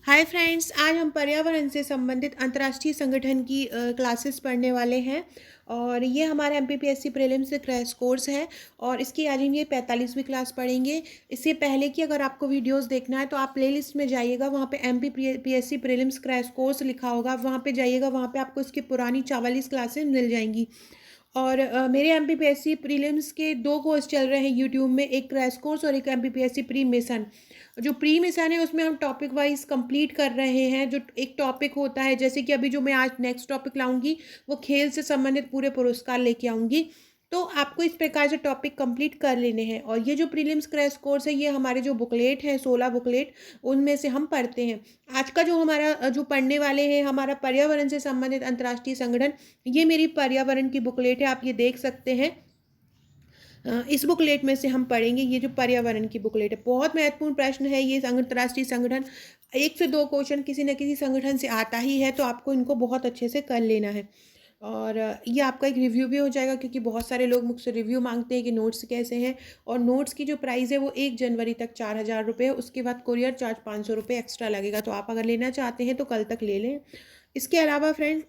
Hi friends, आज हम पर्यावरण से संबंधित अंतर्राष्ट्रीय संगठन की क्लासेस पढ़ने वाले हैं। और ये हमारा एमपीपीएससी प्रीलिम्स क्रैश कोर्स है और इसकी आज हम ये 45वीं क्लास पढ़ेंगे। इससे पहले कि अगर आपको वीडियोस देखना है तो आप प्लेलिस्ट में जाइएगा, वहाँ पे एमपीपीएससी प्रीलिम्स क्रैश कोर्स लिखा होगा, वहाँ पे जाइएगा, वहाँ पे आपको इसकी पुरानी 44 क्लासेस मिल जाएंगी। और मेरे एमपीपीएससी प्रीलिम्स के दो कोर्स चल रहे हैं यूट्यूब में, एक क्रैश कोर्स और एक एमपीपीएससी प्री मिशन। जो प्री मिशन है उसमें हम टॉपिक वाइज कंप्लीट कर रहे हैं। जो एक टॉपिक होता है, जैसे कि अभी जो मैं आज नेक्स्ट टॉपिक लाऊंगी वो खेल से संबंधित पूरे पुरस्कार लेके आऊँगी। तो आपको इस प्रकार से टॉपिक कंप्लीट कर लेने हैं। और ये जो प्रीलिम्स क्रैश कोर्स है, ये हमारे जो बुकलेट हैं 16 बुकलेट, उनमें से हम पढ़ते हैं। आज का जो हमारा जो पढ़ने वाले हैं, हमारा पर्यावरण से संबंधित अंतर्राष्ट्रीय संगठन, ये मेरी पर्यावरण की बुकलेट है, आप ये देख सकते हैं। इस बुकलेट में से हम पढ़ेंगे। ये जो पर्यावरण की बुकलेट है, बहुत महत्वपूर्ण प्रश्न है ये। अंतर्राष्ट्रीय संगठन, एक से दो क्वेश्चन किसी न किसी संगठन से आता ही है, तो आपको इनको बहुत अच्छे से कर लेना है। और ये आपका एक रिव्यू भी हो जाएगा, क्योंकि बहुत सारे लोग मुझसे रिव्यू मांगते हैं कि नोट्स कैसे हैं। और नोट्स की जो प्राइस है वो 1 जनवरी तक 4000 रुपये है, उसके बाद कुरियर चार्ज 500 रुपये एक्स्ट्रा लगेगा। तो आप अगर लेना चाहते हैं तो कल तक ले लें। इसके अलावा फ्रेंड,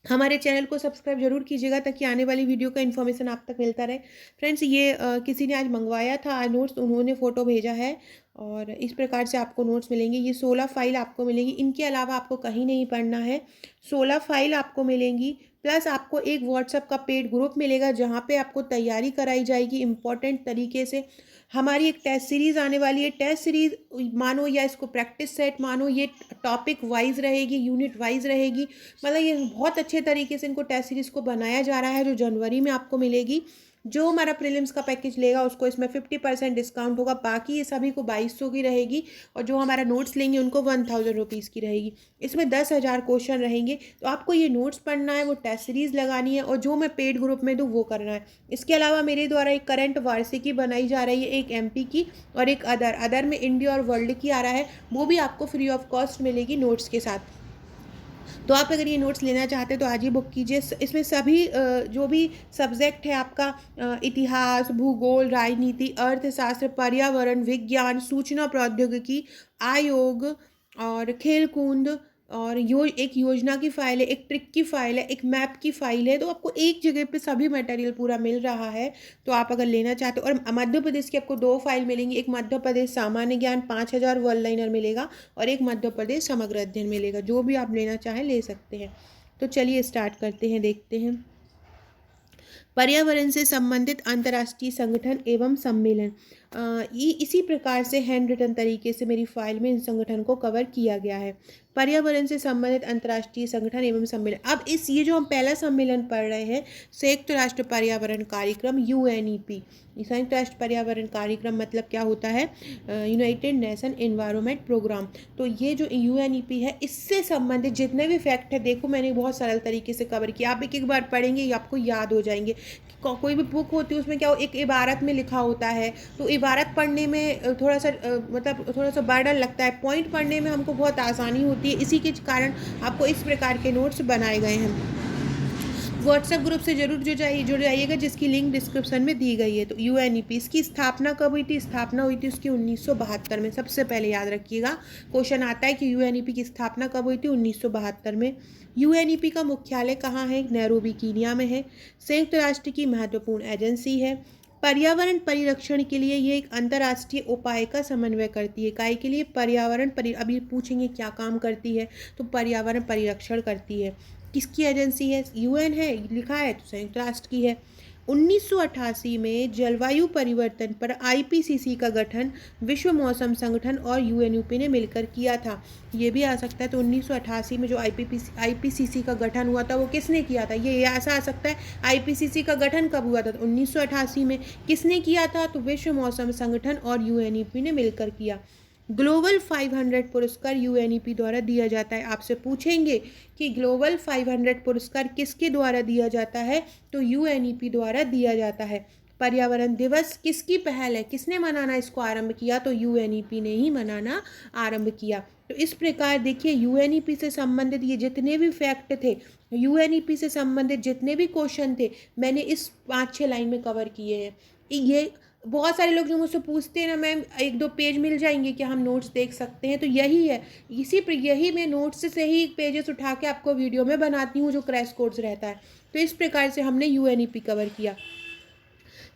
हमारे चैनल को सब्सक्राइब जरूर कीजिएगा, ताकि आने वाली वीडियो का इन्फॉर्मेशन आप तक मिलता रहे। फ्रेंड्स, ये किसी ने आज मंगवाया था आज नोट्स, उन्होंने फ़ोटो भेजा है। और इस प्रकार से आपको नोट्स मिलेंगे। ये 16 फाइल आपको मिलेंगी, इनके अलावा आपको कहीं नहीं पढ़ना है। 16 फाइल आपको मिलेंगी, प्लस आपको एक व्हाट्सएप का पेड ग्रुप मिलेगा, जहाँ पे आपको तैयारी कराई जाएगी इम्पॉर्टेंट तरीके से। हमारी एक टेस्ट सीरीज़ आने वाली है। टेस्ट सीरीज़ मानो या इसको प्रैक्टिस सेट मानो, ये टॉपिक वाइज रहेगी, यूनिट वाइज रहेगी। मतलब ये बहुत अच्छे तरीके से इनको टेस्ट सीरीज़ को बनाया जा रहा है, जो जनवरी में आपको मिलेगी। जो हमारा प्रीलिम्स का पैकेज लेगा उसको इसमें 50% डिस्काउंट होगा, बाकी ये सभी को 2200 की रहेगी। और जो हमारा नोट्स लेंगे उनको 1000 रुपीज़ की रहेगी। इसमें 10,000 क्वेश्चन रहेंगे। तो आपको ये नोट्स पढ़ना है, वो टेस्ट सीरीज़ लगानी है, और जो मैं पेड ग्रुप में दूँ वो करना है। इसके अलावा मेरे द्वारा एक करंट वार्षिकी बनाई जा रही है, एक एमपी की और एक अदर में इंडिया और वर्ल्ड की आ रहा है, वो भी आपको फ्री ऑफ कॉस्ट मिलेगी नोट्स के साथ। तो आप अगर ये नोट्स लेना चाहते हैं तो आज ही बुक कीजिए। इसमें सभी जो भी सब्जेक्ट है आपका, इतिहास, भूगोल, राजनीति, अर्थशास्त्र, पर्यावरण, विज्ञान, सूचना प्रौद्योगिकी, आयोग और खेल कूद, और एक योजना की फ़ाइल है, एक ट्रिक की फ़ाइल है, एक मैप की फ़ाइल है। तो आपको एक जगह पे सभी मटेरियल पूरा मिल रहा है। तो आप अगर लेना चाहते हो, और मध्य प्रदेश की आपको 2 फाइल मिलेंगी। एक मध्य प्रदेश सामान्य ज्ञान 5000 वर्ल्ड लाइनर मिलेगा, और एक मध्य प्रदेश समग्र अध्ययन मिलेगा। जो भी आप लेना चाहें ले सकते हैं। तो चलिए स्टार्ट करते हैं, देखते हैं। पर्यावरण से संबंधित अंतर्राष्ट्रीय संगठन एवं सम्मेलन, ये इसी प्रकार से हैंड रिटन तरीके से मेरी फाइल में इन संगठन को कवर किया गया है। पर्यावरण से संबंधित अंतर्राष्ट्रीय संगठन एवं सम्मेलन। अब ये जो हम पहला सम्मेलन पढ़ रहे हैं, संयुक्त राष्ट्र पर्यावरण कार्यक्रम, यूएनईपी। संयुक्त राष्ट्र पर्यावरण कार्यक्रम मतलब क्या होता है? United Nation Environment Programme. तो ये जो यूएनईपी है, इससे संबंधित जितने भी फैक्ट है, देखो मैंने बहुत सरल तरीके से कवर किया। आप एक एक बार पढ़ेंगे ये आपको याद हो जाएंगे। कोई भी बुक होती है उसमें क्या हो, एक इबारत में लिखा होता है, तो इबारत पढ़ने में थोड़ा सा मतलब थोड़ा सा बर्डन लगता है। पॉइंट पढ़ने में हमको बहुत आसानी होती है। इसी के कारण आपको इस प्रकार के नोट्स बनाए गए हैं। व्हाट्सएप ग्रुप से जरूर जुड़ जाइएगा, जिसकी लिंक डिस्क्रिप्शन में दी गई है। तो यूएनईपी, इसकी स्थापना कब हुई थी? स्थापना हुई थी उसकी 1972 में। सबसे पहले याद रखिएगा, क्वेश्चन आता है कि यूएनईपी की स्थापना कब हुई थी? 1972 में। यूएनईपी का मुख्यालय कहाँ है? नैरोबी, कीनिया में है। संयुक्त राष्ट्र की महत्वपूर्ण एजेंसी है। पर्यावरण परिरक्षण के लिए ये एक अंतर्राष्ट्रीय उपाय का समन्वय करती है। काय के लिए? पर्यावरण अभी पूछेंगे क्या काम करती है, तो पर्यावरण परिरक्षण करती है। किसकी एजेंसी है? यूएन है, लिखा है तो संयुक्त राष्ट्र की है। 1988 में जलवायु परिवर्तन पर आईपीसीसी का गठन विश्व मौसम संगठन और यूएनईपी ने मिलकर किया था। ये भी आ सकता है। तो 1988 में जो आईपीसीसी का गठन हुआ था, वो किसने किया था? ये ऐसा आ सकता है, आईपीसीसी का गठन कब हुआ था? तो 1988 में। किसने किया था? तो विश्व मौसम संगठन और यूएनईपी ने मिलकर किया। ग्लोबल 500 पुरस्कार यूएनईपी द्वारा दिया जाता है। आपसे पूछेंगे कि ग्लोबल 500 पुरस्कार किसके द्वारा दिया जाता है? तो यूएनईपी द्वारा दिया जाता है। पर्यावरण दिवस किसकी पहल है? किसने मनाना इसको आरंभ किया? तो यूएनईपी ने ही मनाना आरंभ किया। तो इस प्रकार देखिए, यूएनईपी से संबंधित ये जितने भी फैक्ट थे, यूएनईपी से संबंधित जितने भी क्वेश्चन थे, मैंने इस 5-6 लाइन में कवर किए हैं। ये बहुत सारे लोग जो मुझसे पूछते हैं ना मैम, 1-2 पेज मिल जाएँगे क्या, हम नोट्स देख सकते हैं? तो यही है, यही मैं नोट्स से ही पेजेस उठा के आपको वीडियो में बनाती हूँ जो क्रैश कोर्स रहता है। तो इस प्रकार से हमने यूएनईपी कवर किया।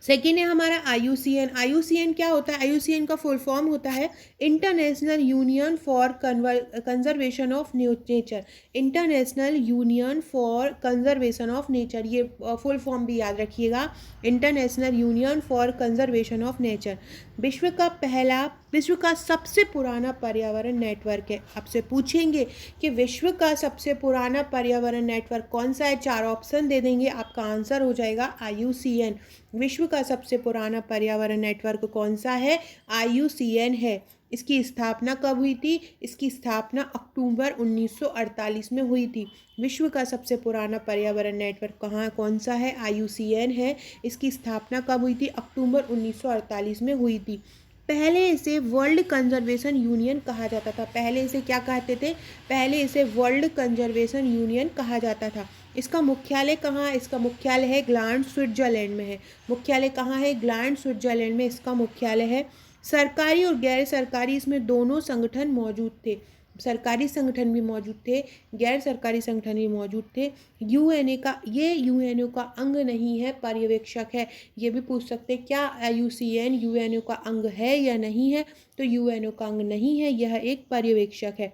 सेकेंड है हमारा आईयूसीएन। आईयूसीएन क्या होता है? आईयूसीएन का फुल फॉर्म होता है international union for conservation of nature. International union for conservation of nature, ये फुल फॉर्म भी याद रखिएगा, international union for conservation of nature. विश्व का सबसे पुराना पर्यावरण नेटवर्क है। आपसे पूछेंगे कि विश्व का सबसे पुराना पर्यावरण नेटवर्क कौन सा है, 4 ऑप्शन दे देंगे, आपका आंसर हो जाएगा आईयूसीएन। विश्व का सबसे पुराना पर्यावरण नेटवर्क कौन सा है? आईयूसीएन है। इसकी स्थापना कब हुई थी? इसकी स्थापना अक्टूबर 1948 में हुई थी। विश्व का सबसे पुराना पर्यावरण नेटवर्क कौन सा है? आईयूसीएन है। इसकी स्थापना कब हुई थी? अक्टूबर 1948 में हुई थी। पहले इसे वर्ल्ड कंजर्वेशन यूनियन कहा जाता था। पहले इसे क्या कहते थे? पहले इसे वर्ल्ड कंजर्वेशन यूनियन कहा जाता था। इसका मुख्यालय कहाँ है? इसका मुख्यालय है ग्लांड, स्विट्जरलैंड में है। मुख्यालय कहाँ है? ग्लांड, स्विट्जरलैंड में इसका मुख्यालय है। सरकारी और गैर सरकारी इसमें दोनों संगठन मौजूद थे। सरकारी संगठन भी मौजूद थे, गैर सरकारी संगठन भी मौजूद थे। यूएनओ का अंग नहीं है, पर्यवेक्षक है। ये भी पूछ सकते हैं क्या आईयूसीएन यूएनओ का अंग है या नहीं है? तो यूएनओ का अंग नहीं है, यह एक पर्यवेक्षक है।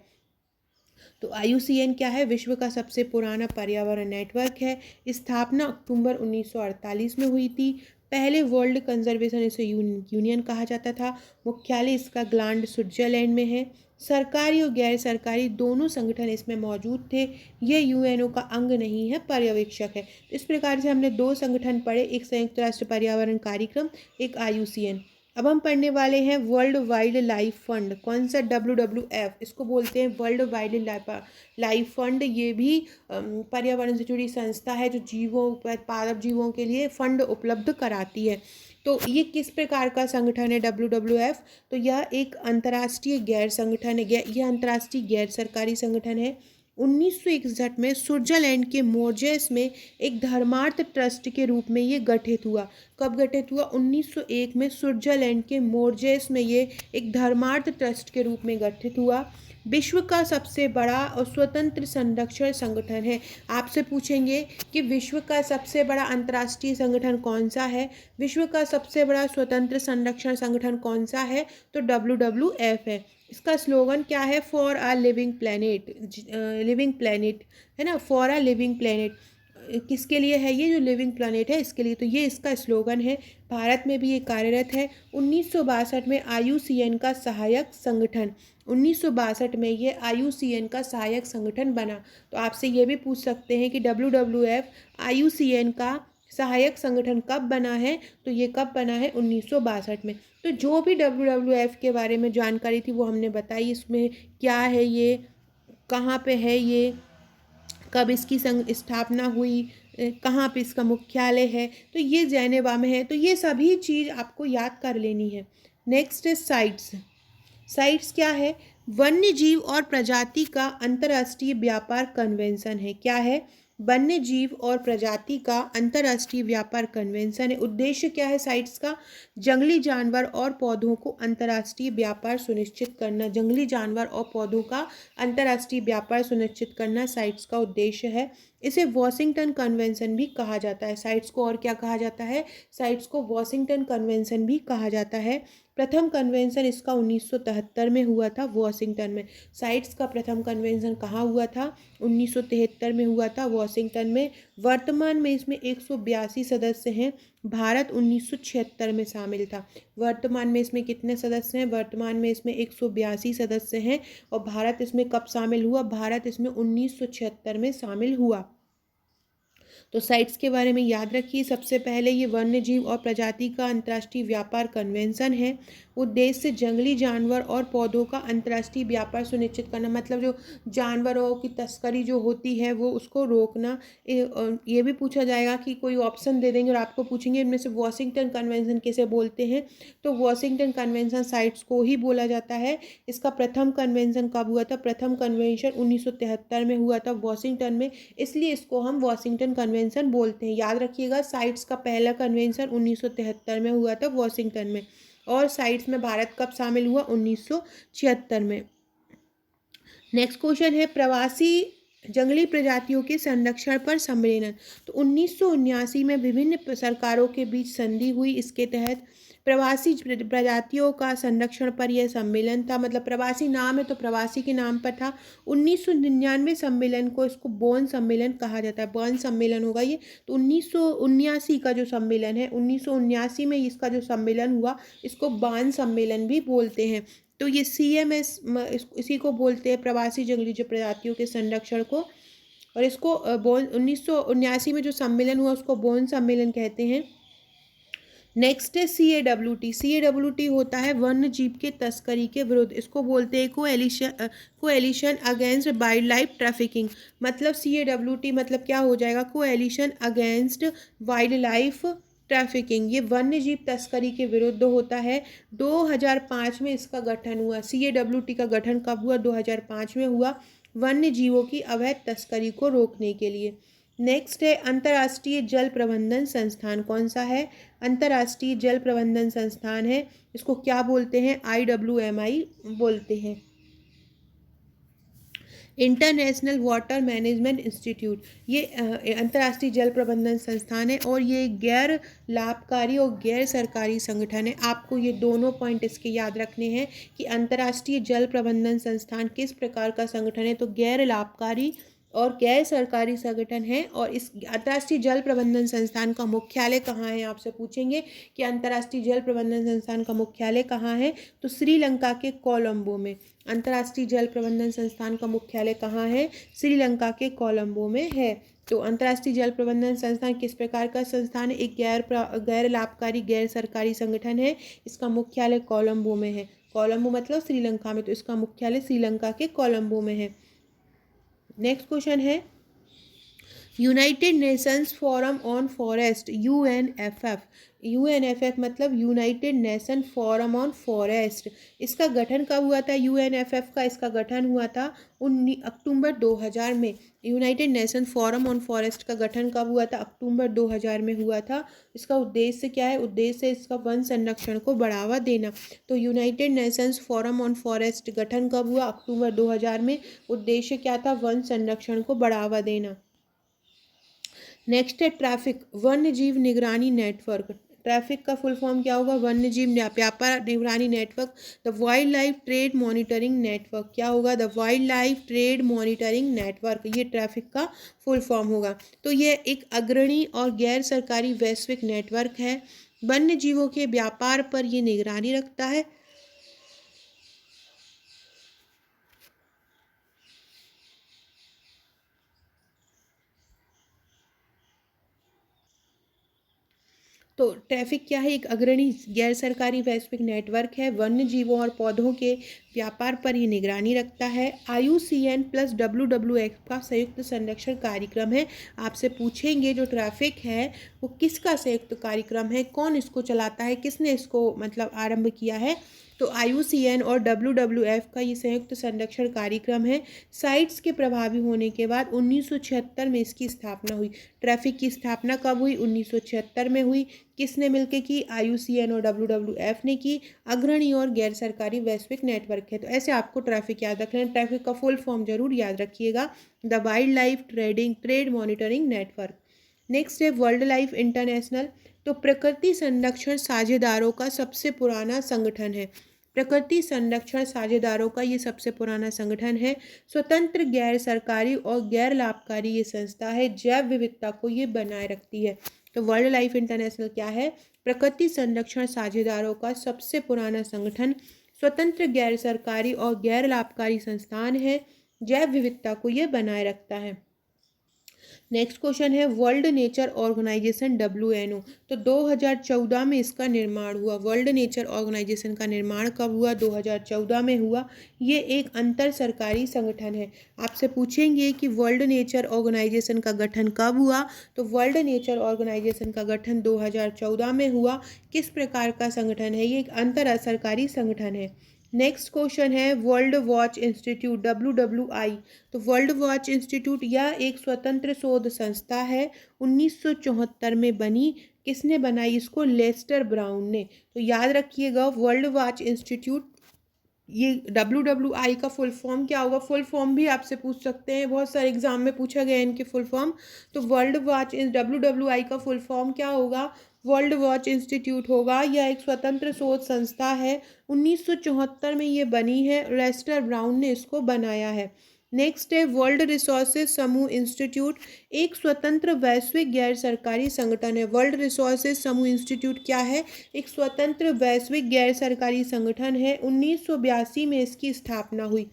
तो आईयूसीएन क्या है? विश्व का सबसे पुराना पर्यावरण नेटवर्क है। स्थापना अक्टूबर 1948 में हुई थी। पहले वर्ल्ड कंजर्वेशन इसे यूनियन कहा जाता था। मुख्यालय इसका ग्लांड, स्विट्जरलैंड में है। सरकारी और गैर सरकारी दोनों संगठन इसमें मौजूद थे। ये यूएनओ का अंग नहीं है, पर्यवेक्षक है। इस प्रकार से हमने 2 संगठन पढ़े, एक संयुक्त राष्ट्र पर्यावरण कार्यक्रम, एक आईयूसीएन। अब हम पढ़ने वाले हैं वर्ल्ड वाइल्ड लाइफ फंड। कौन सा? WWF, इसको बोलते हैं वर्ल्ड वाइल्ड लाइफ फंड। ये भी पर्यावरण से जुड़ी संस्था है जो पादप जीवों के लिए फंड उपलब्ध कराती है। तो ये किस प्रकार का संगठन है WWF? तो यह एक अंतर्राष्ट्रीय गैर संगठन है, यह अंतर्राष्ट्रीय गैर सरकारी संगठन है। 1961 में स्विट्जरलैंड के मोर्जेस में एक धर्मार्थ ट्रस्ट के रूप में ये गठित हुआ। कब गठित हुआ? 1901 में स्विट्जरलैंड के मोर्जेस में ये एक धर्मार्थ ट्रस्ट के रूप में गठित हुआ। विश्व का सबसे बड़ा और स्वतंत्र संरक्षण संगठन है। आपसे पूछेंगे कि विश्व का सबसे बड़ा अंतर्राष्ट्रीय संगठन कौन सा है? विश्व का सबसे बड़ा स्वतंत्र संरक्षण संगठन कौन सा है? तो WWF है। इसका स्लोगन क्या है? For a living planet, living planet है ना, फॉर अ लिविंग प्लेनेट। किसके लिए है ये? जो लिविंग प्लेनेट है इसके लिए। तो ये इसका स्लोगन है। भारत में भी ये कार्यरत है। 1962 में आईयूसीएन का सहायक संगठन, 1962 में ये आईयूसीएन का सहायक संगठन बना। तो आपसे ये भी पूछ सकते हैं कि WWF आईयूसीएन का सहायक संगठन कब बना है? तो ये कब बना है? 1962 में। तो जो भी WWF के बारे में जानकारी थी वो हमने बताई। इसमें क्या है ये, कहाँ पे है ये, कब इसकी स्थापना हुई, कहाँ पे इसका मुख्यालय है, तो ये जेनेवा में है। तो ये सभी चीज़ आपको याद कर लेनी है। नेक्स्ट है साइट्स। साइट्स क्या है? वन्य जीव और प्रजाति का अंतर्राष्ट्रीय व्यापार कन्वेंशन है। क्या है? वन्य जीव और प्रजाति का अंतर्राष्ट्रीय व्यापार कन्वेंशन है। उद्देश्य क्या है साइट्स का? जंगली जानवर और पौधों को अंतर्राष्ट्रीय व्यापार सुनिश्चित करना। जंगली जानवर और पौधों का अंतर्राष्ट्रीय व्यापार सुनिश्चित करना साइट्स का उद्देश्य है। इसे वॉशिंगटन कन्वेंशन भी कहा जाता है। साइट्स को और क्या कहा जाता है? साइट्स को वॉशिंगटन कन्वेंशन भी कहा जाता है। प्रथम कन्वेंशन इसका 1973 में हुआ था वॉशिंगटन में। साइट्स का प्रथम कन्वेंशन कहाँ हुआ था? 1973 में हुआ था वॉशिंगटन में। वर्तमान में इसमें 182 सदस्य हैं। भारत 1976 में शामिल था। वर्तमान में इसमें कितने सदस्य हैं? वर्तमान में इसमें 182 सदस्य हैं। और भारत इसमें कब शामिल हुआ? भारत इसमें 1976 में शामिल हुआ। तो साइट्स के बारे में याद रखिए। सबसे पहले ये वन्य जीव और प्रजाति का अंतर्राष्ट्रीय व्यापार कन्वेंशन है। उद्देश्य जंगली जानवर और पौधों का अंतर्राष्ट्रीय व्यापार सुनिश्चित करना, मतलब जो जानवरों की तस्करी जो होती है वो उसको रोकना। ये भी पूछा जाएगा कि कोई ऑप्शन दे देंगे और आपको पूछेंगे इनमें से वॉशिंगटन कन्वेंशन किसे बोलते हैं? तो वॉशिंगटन कन्वेंशन साइट्स को ही बोला जाता है। इसका प्रथम कन्वेंशन कब हुआ था? प्रथम कन्वेंशन 1973 में हुआ था वॉशिंगटन में, इसलिए इसको हम वॉशिंगटन कन्वेंशन कन्वेंशन बोलते हैं। याद रखिएगा, साइट्स का पहला कन्वेंशन 1973 में हुआ था वॉशिंगटन में, और साइट्स में भारत कब शामिल हुआ? 1976 में। नेक्स्ट क्वेश्चन है प्रवासी जंगली प्रजातियों के संरक्षण पर सम्मेलन। तो 1979 में विभिन्न सरकारों के बीच संधि हुई, इसके तहत प्रवासी प्रजातियों का संरक्षण पर यह सम्मेलन था। मतलब प्रवासी नाम है तो प्रवासी के नाम पर था। 1999 सम्मेलन को इसको बॉन सम्मेलन कहा जाता है, बॉन सम्मेलन होगा ये। तो 1979 का जो सम्मेलन है, 1979 में इसका जो सम्मेलन हुआ, इसको बान सम्मेलन भी बोलते हैं। तो ये CMS इसी को बोलते हैं, प्रवासी जंगली जो प्रजातियों के संरक्षण को। और इसको बॉन 1979 में जो सम्मेलन हुआ उसको बॉन सम्मेलन कहते हैं। नेक्स्ट है CAWT। CAWT होता है वन्य जीव के तस्करी के विरुद्ध, इसको बोलते हैं coalition against wild life trafficking. मतलब CAWT मतलब क्या हो जाएगा? Coalition against wild life trafficking. ये वन्य जीव तस्करी के विरुद्ध होता है। 2005 में इसका गठन हुआ। CAWT का गठन कब हुआ? 2005 में हुआ, वन्य जीवों की अवैध तस्करी को रोकने के लिए। नेक्स्ट है अंतर्राष्ट्रीय जल प्रबंधन संस्थान। कौन सा है? अंतर्राष्ट्रीय जल प्रबंधन संस्थान है। इसको क्या बोलते हैं? IWMI बोलते हैं। इंटरनेशनल वाटर मैनेजमेंट इंस्टीट्यूट, ये अंतर्राष्ट्रीय जल प्रबंधन संस्थान है और ये गैर लाभकारी और गैर सरकारी संगठन है। आपको ये दोनों पॉइंट इसके याद रखने हैं कि अंतर्राष्ट्रीय जल प्रबंधन संस्थान किस प्रकार का संगठन है। तो गैर लाभकारी और गैर सरकारी संगठन है। और इस अंतर्राष्ट्रीय जल प्रबंधन संस्थान का मुख्यालय कहाँ है? आपसे पूछेंगे कि अंतर्राष्ट्रीय जल प्रबंधन संस्थान का मुख्यालय कहाँ है? तो श्रीलंका के कोलंबो में। अंतर्राष्ट्रीय जल प्रबंधन संस्थान का मुख्यालय कहाँ है? श्रीलंका के कोलंबो में है। तो अंतर्राष्ट्रीय जल प्रबंधन संस्थान किस प्रकार का संस्थान है? एक गैर लाभकारी गैर सरकारी संगठन है। इसका मुख्यालय कोलंबो में है। कोलंबो मतलब श्रीलंका में, तो इसका मुख्यालय श्रीलंका के कोलंबो में है। नेक्स्ट क्वेश्चन है United Nations forum on forest, UNFF। UNFF मतलब United nation forum on forest. इसका गठन कब हुआ था? UNFF का इसका गठन हुआ था 19 अक्टूबर 2000 में। United nation forum on forest का गठन कब हुआ था? अक्टूबर 2000 में हुआ था। इसका उद्देश्य क्या है? उद्देश्य इसका वन संरक्षण को बढ़ावा देना। तो United Nations forum on forest गठन कब हुआ? अक्टूबर 2000 में। उद्देश्य क्या था? वन संरक्षण को बढ़ावा देना। नेक्स्ट है ट्रैफिक वन्य जीव निगरानी नेटवर्क। ट्रैफिक का फुल फॉर्म क्या होगा? वन्य जीव व्यापार निगरानी network. The wild life trade monitoring network. क्या होगा? The wild life trade monitoring network, ये ट्रैफिक का फुल फॉर्म होगा। तो ये एक अग्रणी और गैर सरकारी वैश्विक नेटवर्क है। वन्य जीवों के व्यापार पर ये निगरानी रखता है। तो ट्रैफिक क्या है? एक अग्रणी गैर सरकारी वैश्विक नेटवर्क है। वन्य जीवों और पौधों के व्यापार पर ही निगरानी रखता है। IUCN प्लस WWF का संयुक्त संरक्षण कार्यक्रम है। आपसे पूछेंगे जो ट्रैफिक है वो किसका संयुक्त कार्यक्रम है, कौन इसको चलाता है, किसने इसको मतलब आरंभ किया है? तो IUCN और WWF का ये संयुक्त संरक्षण कार्यक्रम है। साइट्स के प्रभावी होने के बाद 1976 में इसकी स्थापना हुई। ट्रैफिक की स्थापना कब हुई? 1976 में हुई। किसने मिलकर की? IUCN और WWF ने की। अग्रणी और गैर सरकारी वैश्विक नेटवर्क है। तो ऐसे आपको ट्रैफिक याद रखना है। ट्रैफिक का फुल फॉर्म जरूर याद रखिएगा, the wild life trade monitoring network. Next है वर्ल्ड लाइफ इंटरनेशनल। तो प्रकृति संरक्षण साझेदारों का सबसे पुराना संगठन है। प्रकृति संरक्षण साझेदारों का ये सबसे पुराना संगठन है। स्वतंत्र गैर सरकारी और गैर लाभकारी ये संस्था है। जैव विविधता को ये बनाए रखती है। तो वर्ल्ड लाइफ इंटरनेशनल क्या है? प्रकृति संरक्षण साझेदारों का सबसे पुराना संगठन, स्वतंत्र गैर सरकारी और गैर लाभकारी संस्थान है। जैव विविधता को ये बनाए रखता है। नेक्स्ट क्वेश्चन है वर्ल्ड नेचर ऑर्गेनाइजेशन WNO। तो 2014 में इसका निर्माण हुआ। वर्ल्ड नेचर ऑर्गेनाइजेशन का निर्माण कब हुआ? 2014 में हुआ। ये एक अंतर सरकारी संगठन है। आपसे पूछेंगे कि वर्ल्ड नेचर ऑर्गेनाइजेशन का गठन कब हुआ? तो वर्ल्ड नेचर ऑर्गेनाइजेशन का गठन 2014 में हुआ। किस प्रकार का संगठन है? ये एक अंतर सरकारी संगठन है। नेक्स्ट क्वेश्चन है वर्ल्ड वॉच इंस्टीट्यूट WWI। तो वर्ल्ड वॉच इंस्टीट्यूट यह एक स्वतंत्र शोध संस्था है, 1974 में बनी। किसने बनाई इसको? लेस्टर ब्राउन ने। तो याद रखिएगा वर्ल्ड वॉच इंस्टीट्यूट, ये WWI का फुल फॉर्म क्या होगा? फुल फॉर्म भी आपसे पूछ सकते हैं, बहुत सारे एग्जाम में पूछा गया है इनके फुल फॉर्म। तो वर्ल्ड वॉच WWI का फुल फॉर्म क्या होगा? वर्ल्ड वॉच इंस्टीट्यूट होगा। यह एक स्वतंत्र शोध संस्था है, 1974 में ये बनी है, लेस्टर ब्राउन ने इसको बनाया है। नेक्स्ट है वर्ल्ड रिसोर्सेज समूह इंस्टीट्यूट, एक स्वतंत्र वैश्विक गैर सरकारी संगठन है। वर्ल्ड रिसोर्सेज समूह इंस्टीट्यूट क्या है? एक स्वतंत्र वैश्विक गैर सरकारी संगठन है, 1982 में इसकी स्थापना हुई।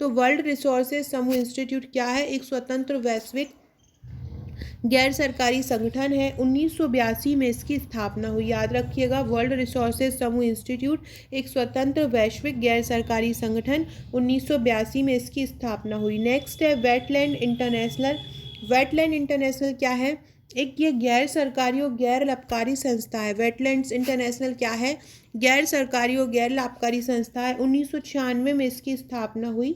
तो वर्ल्ड रिसोर्सेज समूह इंस्टीट्यूट क्या है? एक स्वतंत्र वैश्विक गैर सरकारी संगठन है, 1982 में इसकी स्थापना हुई। याद रखिएगा वर्ल्ड रिसोर्सेज समूह इंस्टीट्यूट एक स्वतंत्र वैश्विक गैर सरकारी संगठन, 1982 में इसकी स्थापना हुई। नेक्स्ट है वेटलैंड इंटरनेशनल। वेटलैंड इंटरनेशनल क्या है? एक ये गैर सरकारी और गैर लाभकारी संस्था है। वेटलैंड्स इंटरनेशनल क्या है? गैर सरकारी और गैर लाभकारी संस्था है, 1996 में इसकी स्थापना हुई।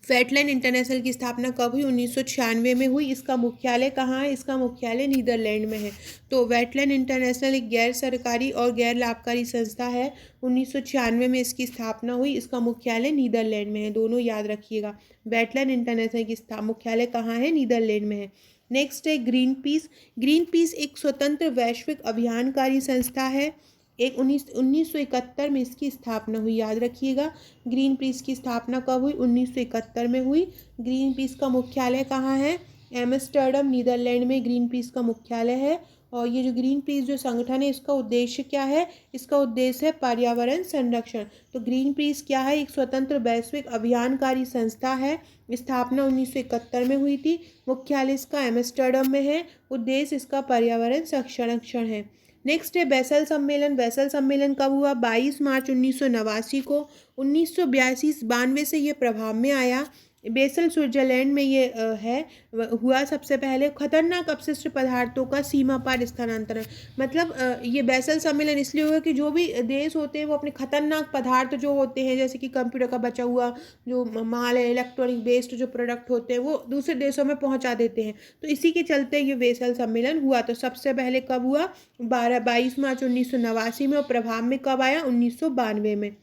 वेटलैंड इंटरनेशनल की स्थापना कब हुई? 1996 में हुई। इसका मुख्यालय कहाँ है? इसका मुख्यालय नीदरलैंड में है। तो वेटलैंड इंटरनेशनल एक गैर सरकारी और गैर लाभकारी संस्था है, 1996 में इसकी स्थापना हुई। इसका मुख्यालय नीदरलैंड में है, दोनों याद रखिएगा। वेटलैंड इंटरनेशनल की मुख्यालय कहाँ है? नीदरलैंड में है। नेक्स्ट है ग्रीन पीस। ग्रीन पीस एक स्वतंत्र वैश्विक अभियानकारी संस्था है, एक 1971 में इसकी स्थापना हुई। याद रखिएगा ग्रीन पीस की स्थापना कब हुई? 1971 में हुई। ग्रीन पीस का मुख्यालय कहाँ है? एम्स्टर्डम नीदरलैंड में ग्रीन पीस का मुख्यालय है। और ये जो ग्रीन पीस जो संगठन है इसका उद्देश्य क्या है? इसका उद्देश्य है पर्यावरण संरक्षण। तो ग्रीन पीस क्या है? एक स्वतंत्र वैश्विक अभियानकारी संस्था है, स्थापना 1971 में हुई थी। मुख्यालय इसका एम्स्टर्डम में है, उद्देश्य इसका पर्यावरण संरक्षण है। नेक्स्ट है बेसल सम्मेलन। बेसल सम्मेलन कब हुआ? 22 मार्च 1989 को। 1982 से ये प्रभाव में आया। बेसल स्विट्जरलैंड में ये हुआ सबसे पहले। खतरनाक अपशिष्ट पदार्थों का सीमा पार स्थानांतरण, मतलब ये बेसल सम्मेलन इसलिए हुआ कि जो भी देश होते हैं वो अपने खतरनाक पदार्थ जो होते हैं, जैसे कि कंप्यूटर का बचा हुआ जो माल है, इलेक्ट्रॉनिक वेस्ट जो प्रोडक्ट होते हैं, वो दूसरे देशों में पहुंचा देते हैं। तो इसी के चलते ये बेसल सम्मेलन हुआ। तो सबसे पहले कब हुआ? 22 मार्च 1989 में। और प्रभाव में कब आया? 1992 में।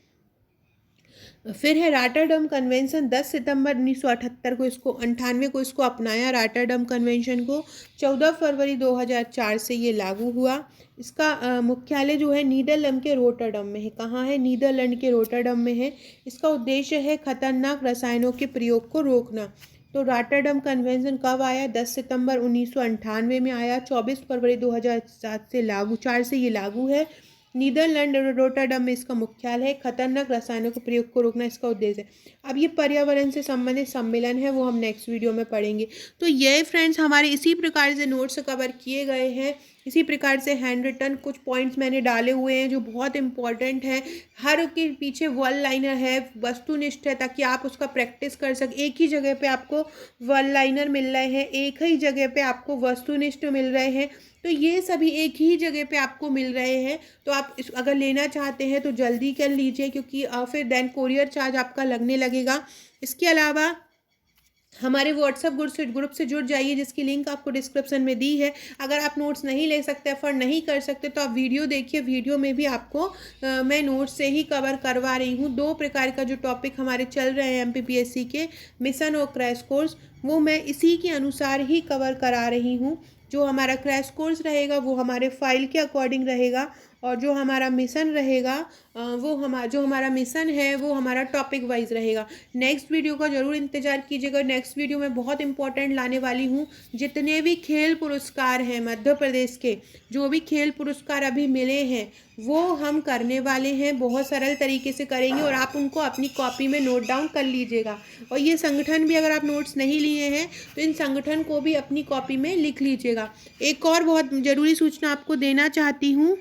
फिर है रॉटरडम कन्वेंशन, 10 सितंबर 1978 को इसको 98 को इसको अपनाया रॉटरडम कन्वेंशन को। 14 फरवरी 2004 से ये लागू हुआ। इसका मुख्यालय जो है नीदरलैंड के रोटरडम में है। कहाँ है? नीदरलैंड के रोटरडम में है। इसका उद्देश्य है खतरनाक रसायनों के प्रयोग को रोकना। तो रॉटरडम कन्वेंशन कब आया? 10 सितंबर 1998 में आया। 24 फरवरी 2007 से लागू 4 से ये लागू है। नीदरलैंड रोटरडम में इसका मुख्यालय है। खतरनाक रसायनों के प्रयोग को रोकना इसका उद्देश्य है। अब ये पर्यावरण से संबंधित सम्मेलन है, वो हम नेक्स्ट वीडियो में पढ़ेंगे। तो ये फ्रेंड्स हमारे इसी प्रकार से नोट्स कवर किए गए हैं। इसी प्रकार से हैंड रिटन कुछ पॉइंट्स मैंने डाले हुए हैं जो बहुत इंपॉर्टेंट है। हर के पीछे वन लाइनर है, वस्तुनिष्ठ है, ताकि आप उसका प्रैक्टिस कर सकें। एक ही जगह पे आपको वन लाइनर मिल रहे हैं, एक ही जगह पे आपको वस्तुनिष्ठ मिल रहे हैं। तो ये सभी एक ही जगह पे आपको मिल रहे हैं। तो आप अगर लेना चाहते हैं तो जल्दी कर लीजिए, क्योंकि फिर देन कोरियर चार्ज आपका लगने लगेगा। इसके अलावा हमारे व्हाट्सएप ग्रुप से जुड़ जाइए, जिसकी लिंक आपको डिस्क्रिप्शन में दी है। अगर आप नोट्स नहीं ले सकते, अफोर्ड नहीं कर सकते, तो आप वीडियो देखिए। वीडियो में भी आपको मैं नोट्स से ही कवर करवा रही हूँ। 2 प्रकार का जो टॉपिक हमारे चल रहे हैं MPPSC के, मिशन और क्रैश कोर्स, वो मैं इसी के अनुसार ही कवर करा रही हूँ। जो हमारा क्रैश कोर्स रहेगा वो हमारे फाइल के अकॉर्डिंग रहेगा, और जो हमारा मिशन रहेगा जो हमारा मिशन है वो हमारा टॉपिक वाइज रहेगा। नेक्स्ट वीडियो का ज़रूर इंतज़ार कीजिएगा। नेक्स्ट वीडियो में बहुत इंपॉर्टेंट लाने वाली हूँ। जितने भी खेल पुरस्कार हैं मध्य प्रदेश के, जो भी खेल पुरस्कार अभी मिले हैं वो हम करने वाले हैं। बहुत सरल तरीके से करेंगे और आप उनको अपनी कॉपी में नोट डाउन कर लीजिएगा। और ये संगठन भी, अगर आप नोट्स नहीं लिए हैं तो इन संगठन को भी अपनी कॉपी में लिख लीजिएगा। एक और बहुत ज़रूरी सूचना आपको देना चाहती हूँ।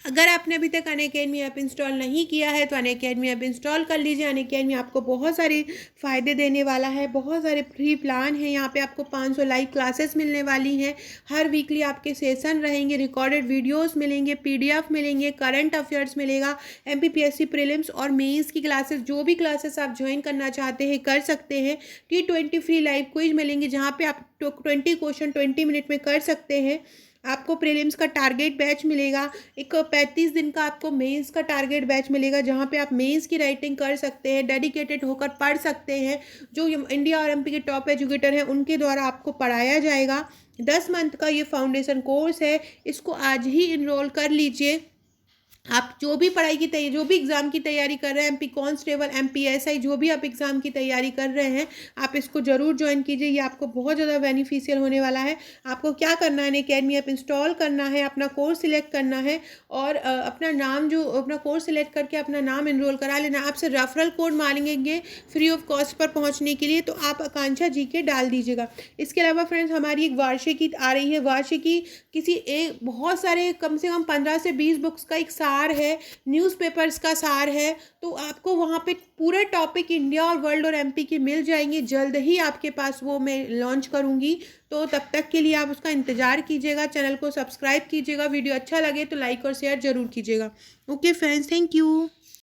अगर आपने अभी तक अनअकैडमी ऐप इंस्टॉल नहीं किया है तो अनअकैडमी ऐप इंस्टॉल कर लीजिए। अनअकैडमी आपको बहुत सारे फ़ायदे देने वाला है, बहुत सारे फ्री प्लान हैं। यहाँ पे आपको 500 लाइव क्लासेस मिलने वाली हैं। हर वीकली आपके सेशन रहेंगे, रिकॉर्डेड वीडियोस मिलेंगे, पीडीएफ मिलेंगे, करंट अफेयर्स मिलेगा, एमपीपीएससी प्रीलिम्स और मेंस की क्लासेस, जो भी क्लासेस आप ज्वाइन करना चाहते हैं कर सकते हैं। T20 फ्री लाइव क्विज मिलेंगे जहाँ पे आप 20 क्वेश्चन 20 मिनट में कर सकते हैं। आपको प्रीलिम्स का टारगेट बैच मिलेगा। एक 35 दिन का आपको मेंस का टारगेट बैच मिलेगा जहाँ पे आप मेंस की राइटिंग कर सकते हैं, डेडिकेटेड होकर पढ़ सकते हैं। जो इंडिया और एमपी के टॉप एजुकेटर हैं उनके द्वारा आपको पढ़ाया जाएगा। 10 मंथ का ये फाउंडेशन कोर्स है, इसको आज ही इनरोल कर लीजिए। आप जो भी पढ़ाई की तैयारी, जो भी एग्ज़ाम की तैयारी कर रहे हैं, एमपी कांस्टेबल, एमपीएसआई, जो भी आप एग्ज़ाम की तैयारी कर रहे हैं, आप इसको ज़रूर ज्वाइन कीजिए। ये आपको बहुत ज़्यादा बेनिफिशियल होने वाला है। आपको क्या करना है, अनअकैडमी ऐप इंस्टॉल करना है, अपना कोर्स सिलेक्ट करना है और अपना नाम, जो अपना कोर्स सिलेक्ट करके अपना नाम एनरोल करा लेना। आपसे रेफरल कोड मांगेंगे फ्री ऑफ कॉस्ट पर पहुँचने के लिए, तो आप आकांक्षा जी के डाल दीजिएगा। इसके अलावा फ्रेंड्स, हमारी एक वार्षिकी आ रही है। वार्षिकी किसी एक, बहुत सारे, कम से कम 15 से 20 बुक्स का एक सार है, न्यूज़पेपर्स का सार है। तो आपको वहाँ पे पूरे टॉपिक इंडिया और वर्ल्ड और एमपी के मिल जाएंगे। जल्द ही आपके पास वो मैं लॉन्च करूँगी, तो तब तक के लिए आप उसका इंतज़ार कीजिएगा। चैनल को सब्सक्राइब कीजिएगा। वीडियो अच्छा लगे तो लाइक और शेयर ज़रूर कीजिएगा। Okay friends, thank you.